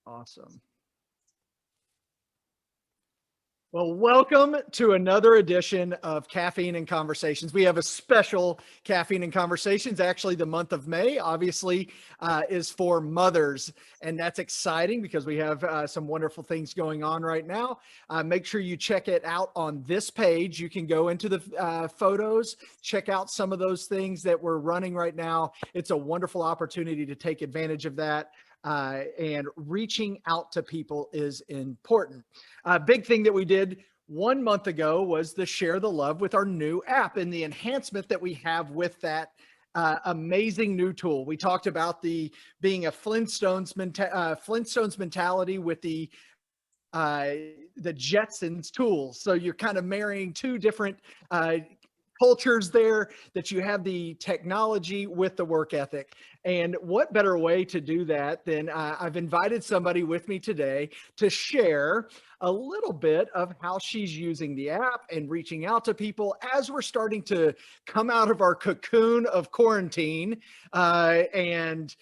Awesome. Well, welcome to another edition of Caffeine and Conversations. We have a special Caffeine and Conversations. Actually, the month of May, obviously, is for mothers. And that's exciting because we have some wonderful things going on right now. Make sure you check it out on this page. You can go into the photos, check out some of those things that we're running right now. It's a wonderful opportunity to take advantage of that. And reaching out to people is important. Big thing that we did 1 month ago was the Share the Love with our new app and the enhancement that we have with that amazing new tool. We talked about being a Flintstones mentality with the Jetsons tools. So you're kind of marrying two different cultures there, that you have the technology with the work ethic. And what better way to do that than I've invited somebody with me today to share a little bit of how she's using the app and reaching out to people as we're starting to come out of our cocoon of quarantine and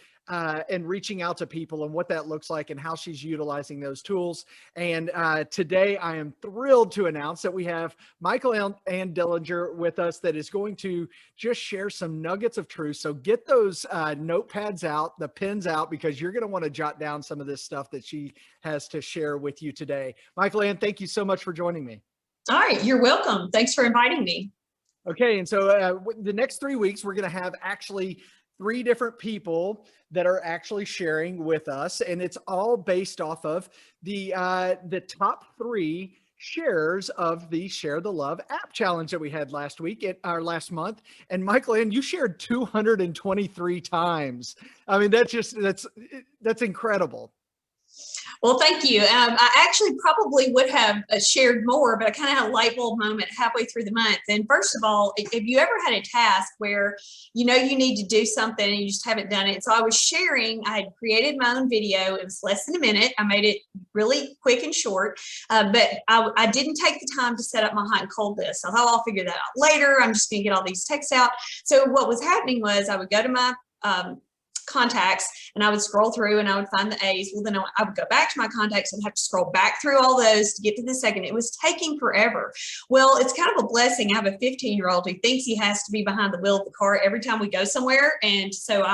reaching out to people and what that looks like and how she's utilizing those tools. And today I am thrilled to announce that we have Michael and Dillinger with us that is going to just share some nuggets of truth. So get those notepads out, the pens out, because you're going to want to jot down some of this stuff that she has to share with you today. Michael Ann, thank you so much for joining me. All right, you're welcome. Thanks for inviting me. Okay, and so the next 3 weeks, we're going to have actually 3 different people that are actually sharing with us, and it's all based off of the top 3 shares of the Share the Love app challenge that we had last month. And Michael Ann, you shared 223 times. I mean, that's incredible. Well, thank you. I actually probably would have shared more, but I kind of had a light bulb moment halfway through the month. And first of all, if you ever had a task where you know you need to do something and you just haven't done it. So I was sharing, I had created my own video. It was less than a minute. I made it really quick and short, but I didn't take the time to set up my hot and cold list. So I thought I'll figure that out later. I'm just going to get all these texts out. So what was happening was I would go to my contacts and I would scroll through and I would find the A's. Well, then I would go back to my contacts and have to scroll back through all those to get to the second. It was taking forever. Well, it's kind of a blessing. I have a 15-year-old who thinks he has to be behind the wheel of the car every time we go somewhere. And so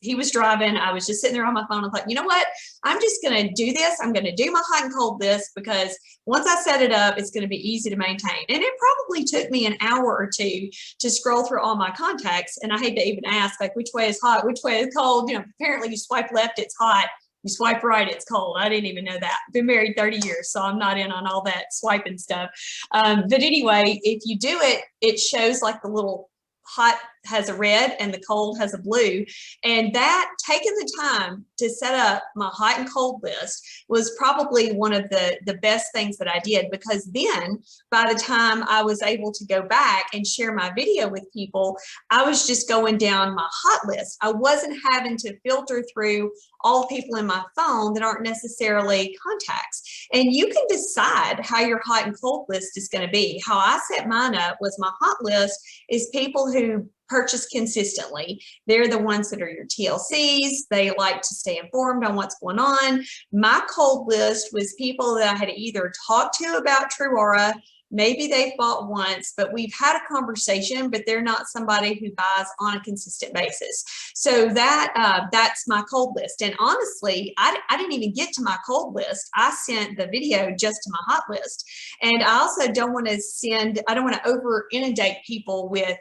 he was driving. I was just sitting there on my phone. I thought, you know what? I'm just going to do this. I'm going to do my hot and cold list because once I set it up, it's going to be easy to maintain. And it probably took me an hour or two to scroll through all my contacts. And I hate to even ask, like, which way is hot, which way is cold? You know, apparently you swipe left, it's hot. You swipe right, it's cold. I didn't even know that. I've been married 30 years, so I'm not in on all that swiping stuff. But anyway, if you do it, it shows like the little hot has a red and the cold has a blue. And that, taking the time to set up my hot and cold list was probably one of the best things that I did, because then by the time I was able to go back and share my video with people, I was just going down my hot list. I wasn't having to filter through all the people in my phone that aren't necessarily contacts. And you can decide how your hot and cold list is going to be. How I set mine up was my hot list is people who purchase consistently. They're the ones that are your TLCs. They like to stay informed on what's going on. My cold list was people that I had either talked to about True Aura, maybe they've bought once, but we've had a conversation, but they're not somebody who buys on a consistent basis. So that's my cold list. And honestly, I didn't even get to my cold list. I sent the video just to my hot list. And I also don't want to over inundate people with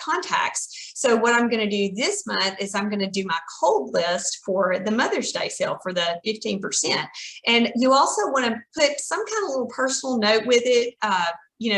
contacts. So what I'm going to do this month is I'm going to do my cold list for the Mother's Day sale for the 15%. And you also want to put some kind of little personal note with it,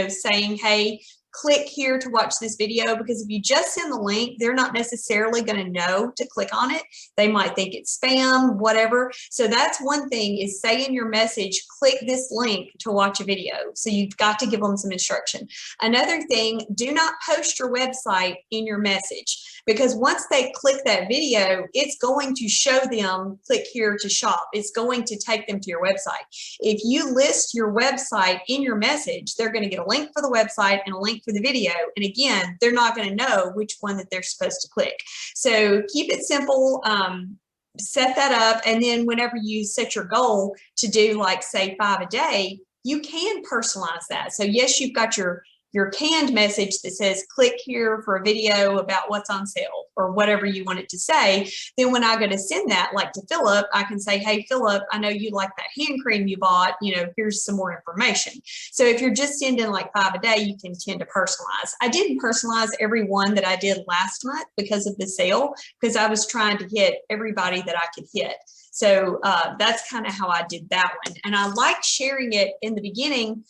saying, hey, click here to watch this video, because if you just send the link, they're not necessarily going to know to click on it. They might think it's spam, whatever. So that's one thing, is say in your message, click this link to watch a video. So you've got to give them some instruction. Another thing, do not post your website in your message, because once they click that video, it's going to show them click here to shop. It's going to take them to your website. If you list your website in your message, they're going to get a link for the website and a link for the video. And again, they're not going to know which one that they're supposed to click. So keep it simple. set that up. And then whenever you set your goal to do like say 5 a day, you can personalize that. So yes, you've got your canned message that says, click here for a video about what's on sale or whatever you want it to say. Then when I go to send that, like to Philip, I can say, hey, Philip, I know you like that hand cream you bought, here's some more information. So if you're just sending like 5 a day, you can tend to personalize. I didn't personalize every one that I did last month because of the sale, because I was trying to hit everybody that I could hit. So that's kind of how I did that one. And I liked sharing it in the beginning.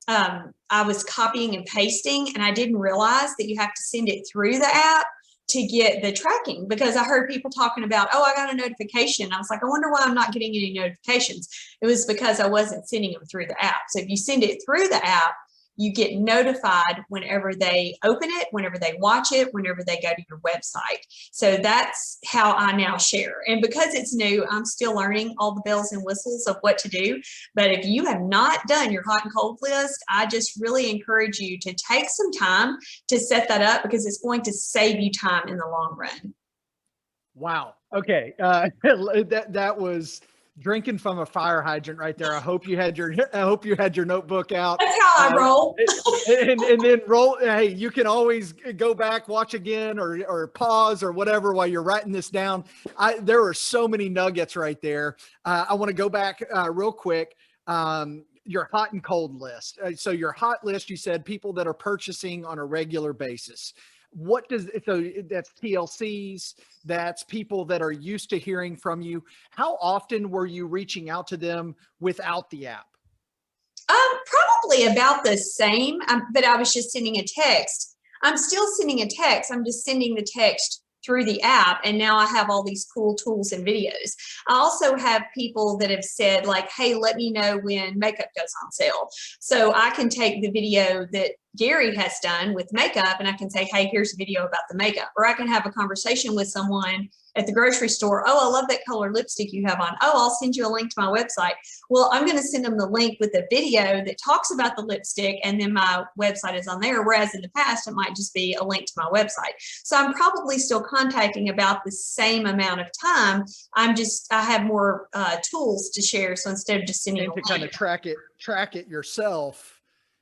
I was copying and pasting, and I didn't realize that you have to send it through the app to get the tracking, because I heard people talking about, oh, I got a notification. I was like, I wonder why I'm not getting any notifications. It was because I wasn't sending them through the app. So if you send it through the app, you get notified whenever they open it, whenever they watch it, whenever they go to your website. So that's how I now share. And because it's new, I'm still learning all the bells and whistles of what to do. But if you have not done your hot and cold list, I just really encourage you to take some time to set that up, because it's going to save you time in the long run. Wow. Okay. That was drinking from a fire hydrant right there. I hope you had your notebook out. That's how I roll. and then roll. Hey, you can always go back, watch again, or pause or whatever while you're writing this down. There are so many nuggets right there. I want to go back real quick. Your hot and cold list. So your hot list, you said people that are purchasing on a regular basis. So that's TLCs, that's people that are used to hearing from you. How often were you reaching out to them without the app? Probably about the same, but I was just sending a text. I'm still sending a text. I'm just sending the text through the app. And now I have all these cool tools and videos. I also have people that have said like, hey, let me know when makeup goes on sale. So I can take the video that Gary has done with makeup and I can say, hey, here's a video about the makeup. Or I can have a conversation with someone at the grocery store. Oh, I love that color lipstick you have on. Oh, I'll send you a link to my website. Well, I'm going to send them the link with a video that talks about the lipstick, and then my website is on there. Whereas in the past, it might just be a link to my website. So I'm probably still contacting about the same amount of time. I have more tools to share. So instead of just sending and to kind of track it yourself.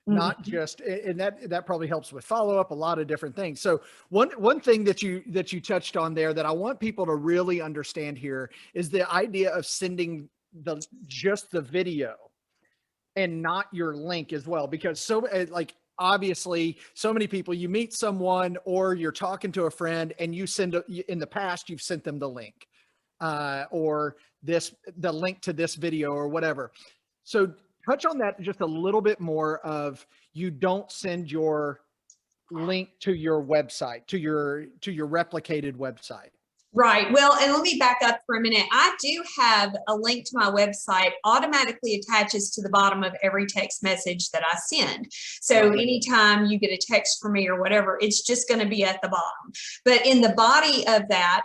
Not just, and that probably helps with follow-up, a lot of different things. So one thing that you touched on there that I want people to really understand here is the idea of sending just the video and not your link as well, because obviously so many people, you meet someone or you're talking to a friend and in the past you've sent them the link or the link to this video or whatever. So touch on that just a little bit more of, you don't send your link to your website, to your replicated website. Right. Well, and let me back up for a minute. I do have a link to my website automatically attaches to the bottom of every text message that I send. So anytime you get a text from me or whatever, it's just going to be at the bottom. But in the body of that,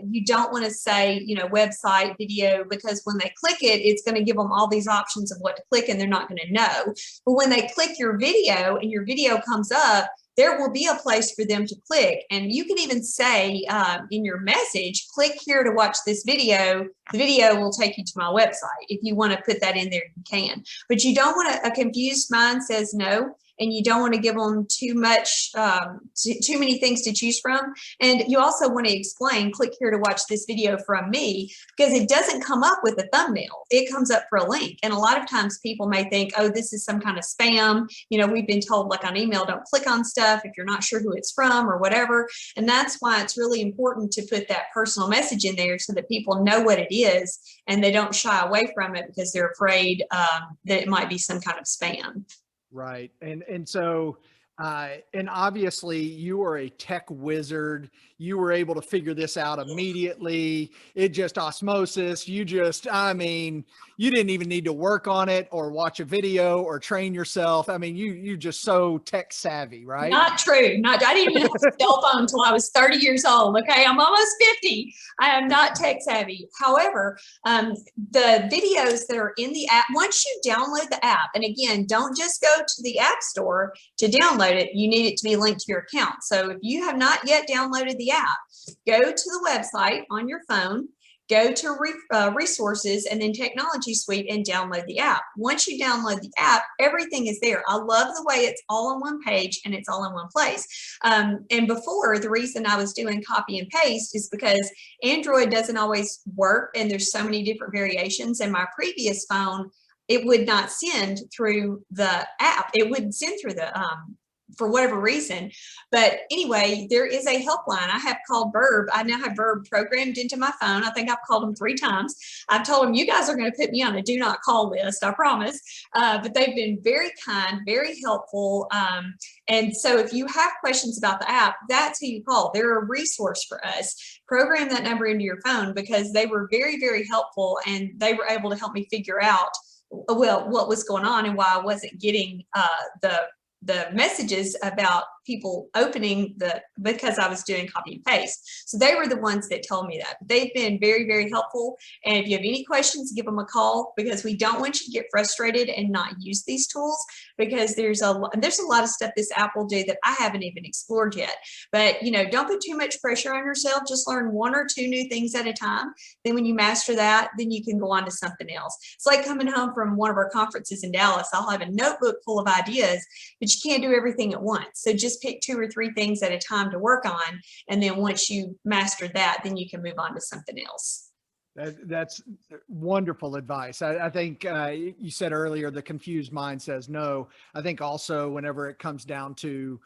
you don't want to say, website, video, because when they click it, it's going to give them all these options of what to click and they're not going to know. But when they click your video and your video comes up, there will be a place for them to click. And you can even say in your message, click here to watch this video. The video will take you to my website. If you want to put that in there, you can. But you don't want a confused mind says no. And you don't want to give them too many things to choose from. And you also want to explain, click here to watch this video from me, because it doesn't come up with a thumbnail. It comes up for a link. And a lot of times people may think, oh, this is some kind of spam. We've been told like on email, don't click on stuff if you're not sure who it's from or whatever. And that's why it's really important to put that personal message in there so that people know what it is and they don't shy away from it because they're afraid that it might be some kind of spam. Right. And so, and obviously you are a tech wizard. You were able to figure this out immediately. It just osmosis. You didn't even need to work on it or watch a video or train yourself. I mean, you just so tech savvy, right? Not true. I didn't even have a cell phone until I was 30 years old. Okay. I'm almost 50. I am not tech savvy. However, the videos that are in the app, once you download the app, and again, don't just go to the app store to download it. You need it to be linked to your account. So if you have not yet downloaded the app, go to the website on your phone, go to resources and then technology suite and download the app. Once you download the app, everything is there. I love the way it's all on one page and it's all in one place. And before, the reason I was doing copy and paste is because Android doesn't always work and there's so many different variations. And my previous phone, it would not send through the app. It wouldn't send through the for whatever reason. But anyway, there is a helpline. I have called Verb. I now have Verb programmed into my phone. I think I've called them 3 times. I've told them, you guys are going to put me on a do not call list, I promise. But they've been very kind, very helpful. And so if you have questions about the app, that's who you call. They're a resource for us. Program that number into your phone, because they were very, very helpful, and they were able to help me figure out, well, what was going on and why I wasn't getting the messages about people opening because I was doing copy and paste. So they were the ones that told me that. They've been very, very helpful. And if you have any questions, give them a call, because we don't want you to get frustrated and not use these tools, because there's a lot of stuff this app will do that I haven't even explored yet. But, you know, don't put too much pressure on yourself. Just learn 1 or 2 new things at a time. Then when you master that, then you can go on to something else. It's like coming home from one of our conferences in Dallas. I'll have a notebook full of ideas, but you can't do everything at once. So just pick 2 or 3 things at a time to work on. And then once you master that, then you can move on to something else. That's wonderful advice. I think you said earlier, the confused mind says no. I think also whenever it comes down to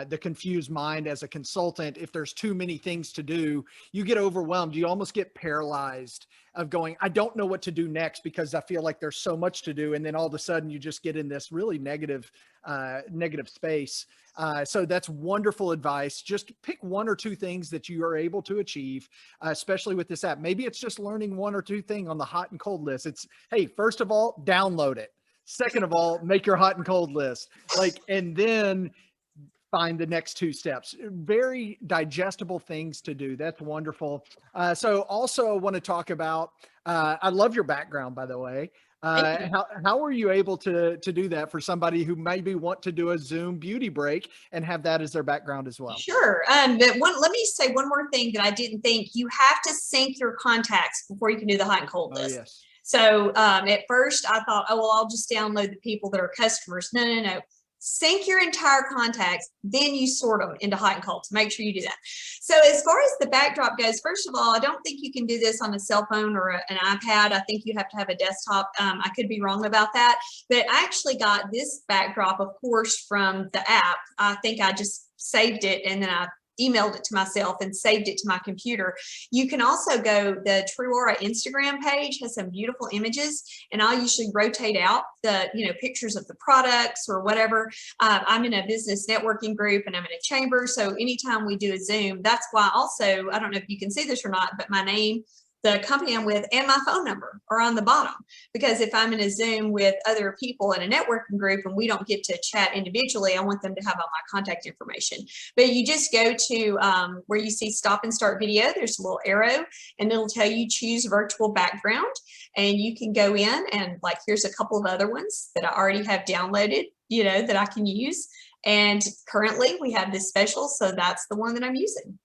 the confused mind as a consultant, if there's too many things to do, you get overwhelmed. You almost get paralyzed of going, I don't know what to do next because I feel like there's so much to do. And then all of a sudden you just get in this really negative space. So that's wonderful advice. Just pick 1 or 2 things that you are able to achieve, especially with this app. Maybe it's just learning 1 or 2 things on the hot and cold list. It's, hey, first of all, download it. Second of all, make your hot and cold list. And then find the next 2 steps. Very digestible things to do. That's wonderful. So also I want to talk about, I love your background, by the way. How were you able to do that for somebody who maybe want to do a Zoom beauty break and have that as their background as well? Sure. But let me say one more thing that I didn't think. You have to sync your contacts before you can do the hot and cold list. Yes. So at first I thought, oh, well, I'll just download the people that are customers. No. Sync your entire contacts, then you sort them into hot and cold. So make sure you do that. So as far as the backdrop goes, first of all, I don't think you can do this on a cell phone or an iPad. I think you have to have a desktop. I could be wrong about that, but I actually got this backdrop, of course, from the app. I think I just saved it and then I emailed it to myself and saved it to my computer. You can also go, the True Aura Instagram page has some beautiful images, and I'll usually rotate out the pictures of the products or whatever. I'm in a business networking group and I'm in a chamber, so anytime we do a Zoom, that's why also, I don't know if you can see this or not, but my name, the company I'm with, and my phone number are on the bottom, because if I'm in a Zoom with other people in a networking group and we don't get to chat individually, I want them to have all my contact information. But you just go to where you see stop and start video, there's a little arrow and it'll tell you choose virtual background, and you can go in and here's a couple of other ones that I already have downloaded, that I can use. And currently we have this special, so that's the one that I'm using.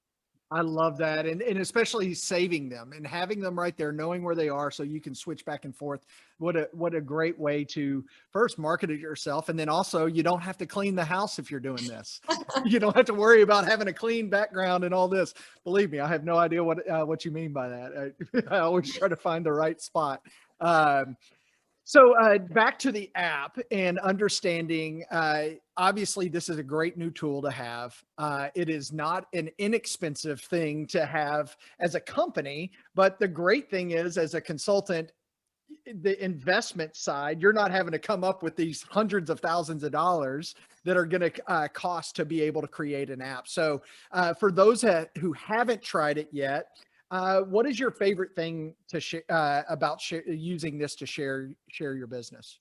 I love that. And especially saving them and having them right there, knowing where they are so you can switch back and forth. What a great way to first market it yourself. And then also you don't have to clean the house if you're doing this. You don't have to worry about having a clean background and all this. Believe me, I have no idea what you mean by that. I always try to find the right spot. So back to the app and understanding, obviously this is a great new tool to have. It is not an inexpensive thing to have as a company, but the great thing is, as a consultant, the investment side, you're not having to come up with these hundreds of thousands of dollars that are going to cost to be able to create an app. So for those who haven't tried it yet, what is your favorite thing to about using this to share your business?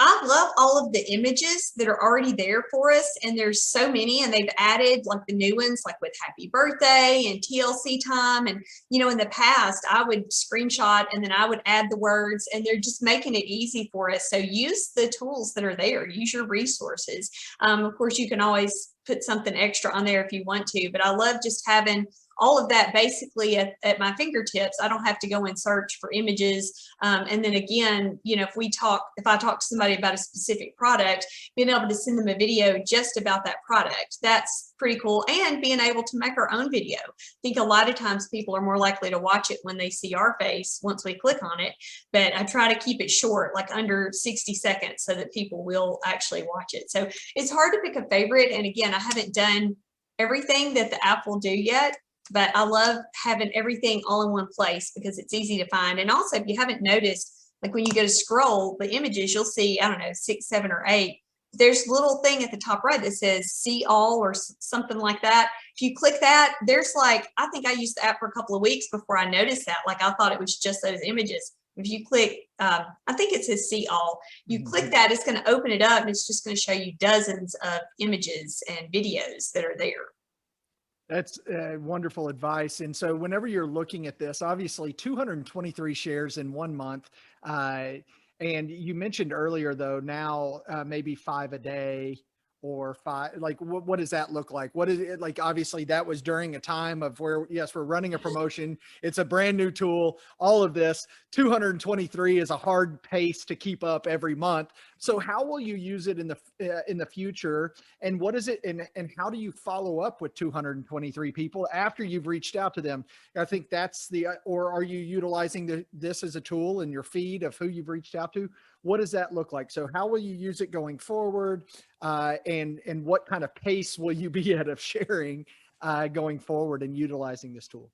I love all of the images that are already there for us, and there's so many, and they've added the new ones, with happy birthday and TLC time. And in the past I would screenshot and then I would add the words, and they're just making it easy for us. So use the tools that are there, use your resources. Of course you can always put something extra on there if you want to, but I love just having all of that basically at my fingertips. I don't have to go and search for images. And then again, you know, if I talk to somebody about a specific product, being able to send them a video just about that product, that's pretty cool. And being able to make our own video. I think a lot of times people are more likely to watch it when they see our face once we click on it, but I try to keep it short, like under 60 seconds, so that people will actually watch it. So it's hard to pick a favorite. And again, I haven't done everything that the app will do yet, but I love having everything all in one place because it's easy to find. And also, if you haven't noticed, like when you go to scroll the images, you'll see, I don't know, 6, 7, or 8. There's a little thing at the top right that says see all or something like that. If you click that, there's like, I think I used the app for a couple of weeks before I noticed that. Like I thought it was just those images. If you click, I think it says see all, you click that, it's going to open it up and it's just going to show you dozens of images and videos that are there. That's wonderful advice. And so whenever you're looking at this, obviously 223 shares in 1 month. And you mentioned earlier, though, now maybe 5 a day or 5, like what does that look like? What is it like? Obviously that was during a time of where, yes, we're running a promotion. It's a brand new tool, all of this. 223 is a hard pace to keep up every month. So how will you use it in the future? And what is it? And how do you follow up with 223 people after you've reached out to them? I think that's or are you utilizing this as a tool in your feed of who you've reached out to? What does that look like? So how will you use it going forward? And what kind of pace will you be at of sharing going forward and utilizing this tool?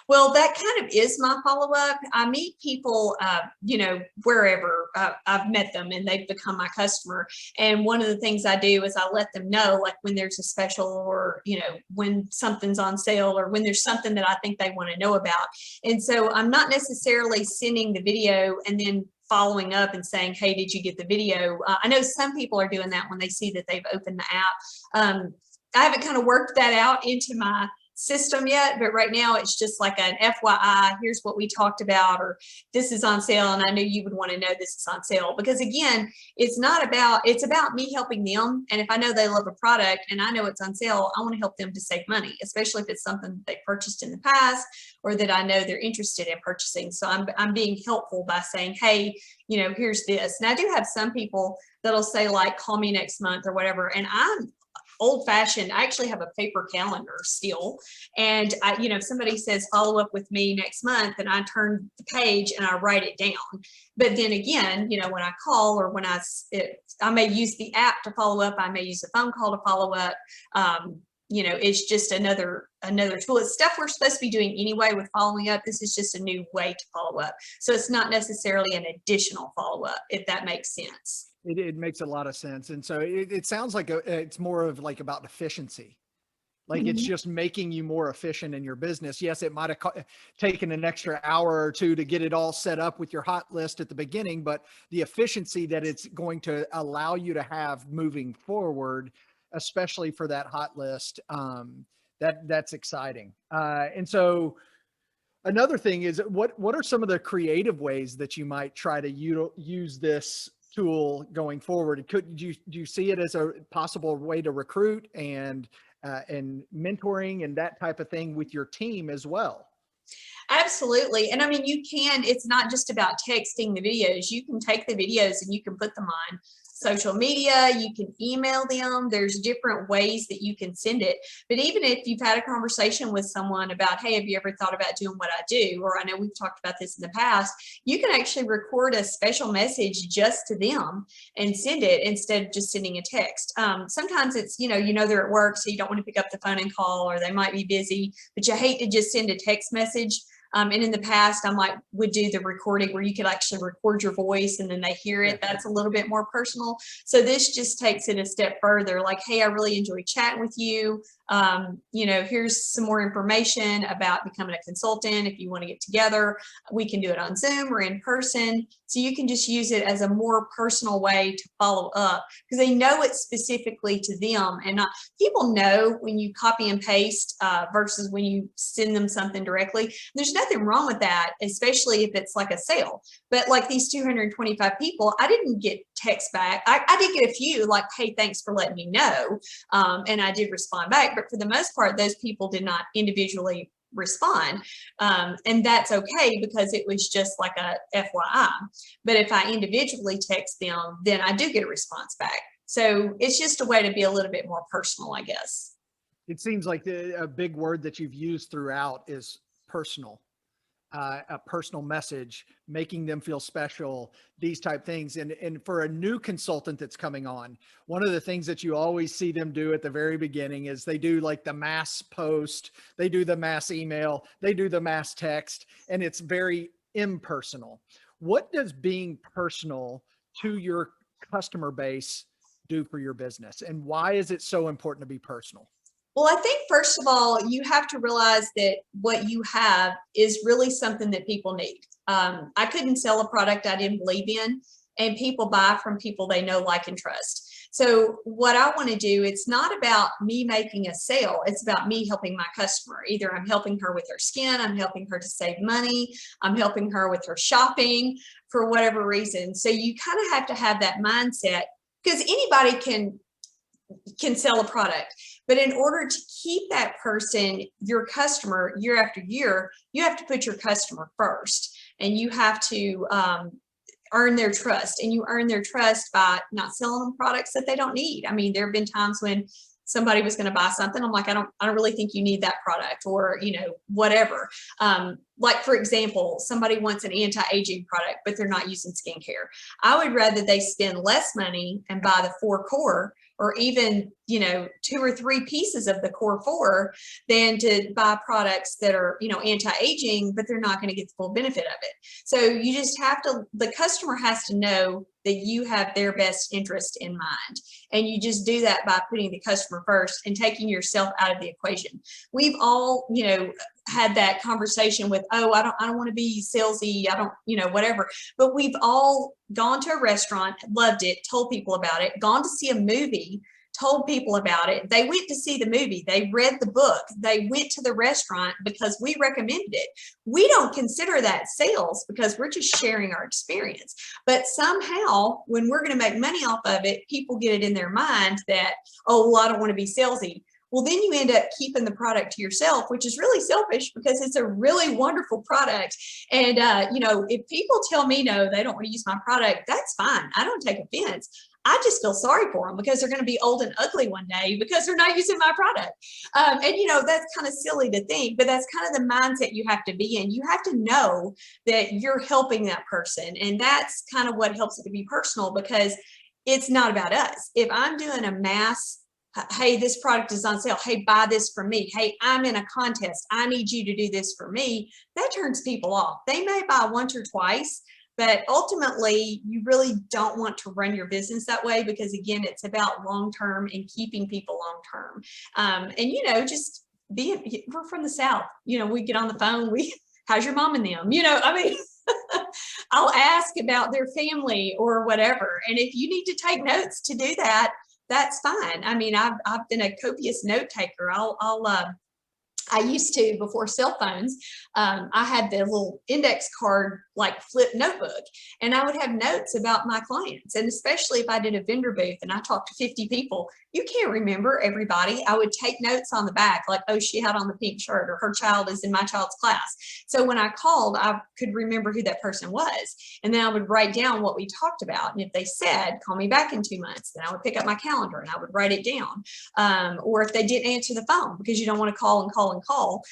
Well, that kind of is my follow-up. I meet people, you know, wherever I've met them and they've become my customer. And one of the things I do is I let them know, like when there's a special or, you know, when something's on sale or when there's something that I think they want to know about. And so I'm not necessarily sending the video and then following up and saying, hey, did you get the video? I know some people are doing that when they see that they've opened the app. I haven't kind of worked that out into my system yet, but right now it's just like an FYI, here's what we talked about, or this is on sale and I knew you would want to know this is on sale. Because again, it's about me helping them. And if I know they love a product and I know it's on sale, I want to help them to save money, especially if it's something they purchased in the past or that I know they're interested in purchasing. So I'm being helpful by saying, hey, you know, here's this. And I do have some people that'll say like, call me next month or whatever. And I'm old fashioned. I actually have a paper calendar still. And you know, if somebody says, follow up with me next month, and I turn the page and I write it down. But then again, you know, when I call or when I may use the app to follow up, I may use a phone call to follow up. You know, it's just another tool. It's stuff we're supposed to be doing anyway with following up. This is just a new way to follow up. So it's not necessarily an additional follow up, if that makes sense. It makes a lot of sense. And so it sounds like it's more of like about efficiency. Like it's just making you more efficient in your business. Yes, it might have taken an extra hour or two to get it all set up with your hot list at the beginning, but the efficiency that it's going to allow you to have moving forward, especially for that hot list, that's exciting. And so another thing is what are some of the creative ways that you might try to use this tool going forward? Do you see it as a possible way to recruit and mentoring and that type of thing with your team as well? Absolutely. And I mean, it's not just about texting the videos. You can take the videos and you can put them on social media, you can email them. There's different ways that you can send it. But even if you've had a conversation with someone about, hey, have you ever thought about doing what I do? Or I know we've talked about this in the past, you can actually record a special message just to them and send it instead of just sending a text. Sometimes it's, you know, they're at work, so you don't want to pick up the phone and call, or they might be busy, but you hate to just send a text message. And in the past, I would do the recording where you could actually record your voice and then they hear it. That's a little bit more personal. So this just takes it a step further. Like, hey, I really enjoyed chatting with you. You know, here's some more information about becoming a consultant. If you want to get together, we can do it on Zoom or in person. So you can just use it as a more personal way to follow up because they know it's specifically to them. And people know when you copy and paste versus when you send them something directly. There's nothing wrong with that, especially if it's like a sale. But like these 225 people, I didn't get text back. I did get a few like, hey, thanks for letting me know. And I did respond back. But for the most part, those people did not individually respond. And that's okay because it was just like a FYI. But if I individually text them, then I do get a response back. So it's just a way to be a little bit more personal, I guess. It seems like a big word that you've used throughout is personal. A personal message, making them feel special, these type things. And for a new consultant that's coming on, one of the things that you always see them do at the very beginning is they do like the mass post, they do the mass email, they do the mass text, and it's very impersonal. What does being personal to your customer base do for your business? And why is it so important to be personal? Well, I think first of all, you have to realize that what you have is really something that people need. I couldn't sell a product I didn't believe in, and people buy from people they know, like, and trust. So what I want to do, it's not about me making a sale. It's about me helping my customer. Either I'm helping her with her skin, I'm helping her to save money, I'm helping her with her shopping for whatever reason. So you kind of have to have that mindset, because anybody can sell a product. But in order to keep that person, your customer, year after year, you have to put your customer first, and you have to earn their trust. And you earn their trust by not selling them products that they don't need. I mean, there have been times when somebody was going to buy something, I'm like, I don't really think you need that product, or, whatever. Like, for example, somebody wants an anti-aging product, but they're not using skincare. I would rather they spend less money and buy the 4 core, or even, 2 or 3 pieces of the core 4, than to buy products that are, anti-aging, but they're not going to get the full benefit of it. So you just have to, the customer has to know that you have their best interest in mind. And you just do that by putting the customer first and taking yourself out of the equation. We've all, had that conversation with, oh, I don't want to be salesy, I don't, whatever. But we've all gone to a restaurant, loved it, told people about it, gone to see a movie, told people about it. They went to see the movie, they read the book, they went to the restaurant because we recommended it. We don't consider that sales because we're just sharing our experience. But somehow, when we're going to make money off of it, people get it in their mind that, oh, well, I don't want to be salesy. Well, then you end up keeping the product to yourself, which is really selfish because it's a really wonderful product. And, if people tell me, no, they don't want to use my product, that's fine. I don't take offense. I just feel sorry for them because they're going to be old and ugly one day because they're not using my product. That's kind of silly to think, but that's kind of the mindset you have to be in. You have to know that you're helping that person. And that's kind of what helps it to be personal, because it's not about us. If I'm doing a mass, hey, this product is on sale, hey, buy this from me, hey, I'm in a contest, I need you to do this for me, that turns people off. They may buy once or twice, but ultimately you really don't want to run your business that way, because again, it's about long-term and keeping people long-term. Just we're from the South, we get on the phone, how's your mom and them, I'll ask about their family or whatever. And if you need to take notes to do that, that's fine. I mean, I've been a copious note taker. I used to, before cell phones, I had the little index card, like flip notebook, and I would have notes about my clients. And especially if I did a vendor booth and I talked to 50 people, you can't remember everybody. I would take notes on the back, like, oh, she had on the pink shirt, or her child is in my child's class. So when I called, I could remember who that person was. And then I would write down what we talked about. And if they said, call me back in 2 months, then I would pick up my calendar and I would write it down. Or if they didn't answer the phone, because you don't want to call and call and call.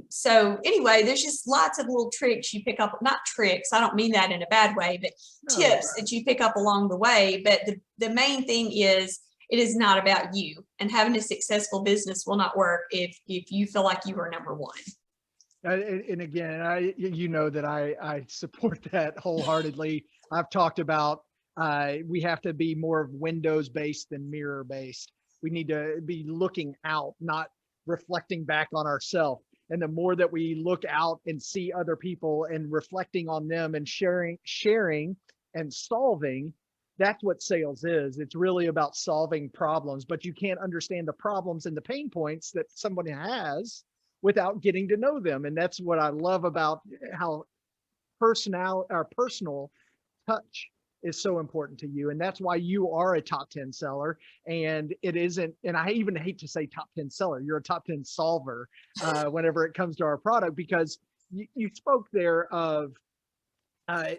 So anyway, there's just lots of little tricks you pick up, not tricks, I don't mean that in a bad way, but tips that you pick up along the way. But the main thing is, it is not about you, and having a successful business will not work if you feel like you are number one. And again, that I support that wholeheartedly. I've talked about, we have to be more windows based than mirror based. We need to be looking out, not reflecting back on ourselves. And the more that we look out and see other people and reflecting on them and sharing and solving, that's what sales is. It's really about solving problems, but you can't understand the problems and the pain points that somebody has without getting to know them. And that's what I love about how personal touch is so important to you. And that's why you are a top 10 seller. And it isn't, and I even hate to say top 10 seller, you're a top 10 solver whenever it comes to our product, because you spoke there of, uh,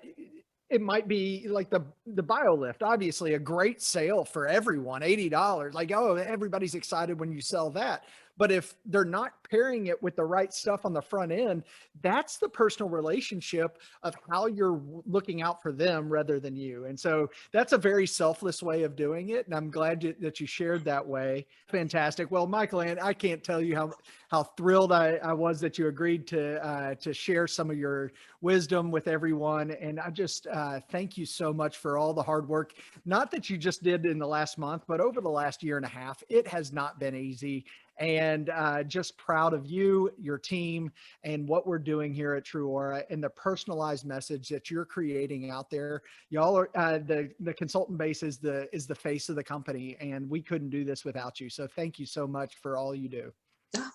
it might be like the BioLift, obviously a great sale for everyone, $80. Like, oh, everybody's excited when you sell that. But if they're not pairing it with the right stuff on the front end, that's the personal relationship of how you're looking out for them rather than you. And so that's a very selfless way of doing it. And I'm glad that you shared that way. Fantastic. Well, Michael, and I can't tell you how thrilled I was that you agreed to share some of your wisdom with everyone. And I just thank you so much for all the hard work, not that you just did in the last month, but over the last year and a half. It has not been easy. And just proud of you, your team, and what we're doing here at True Aura, and the personalized message that you're creating out there. Y'all are the consultant base is the face of the company, and we couldn't do this without you. So thank you so much for all you do.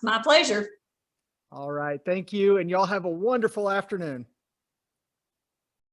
My pleasure. All right, thank you, and y'all have a wonderful afternoon.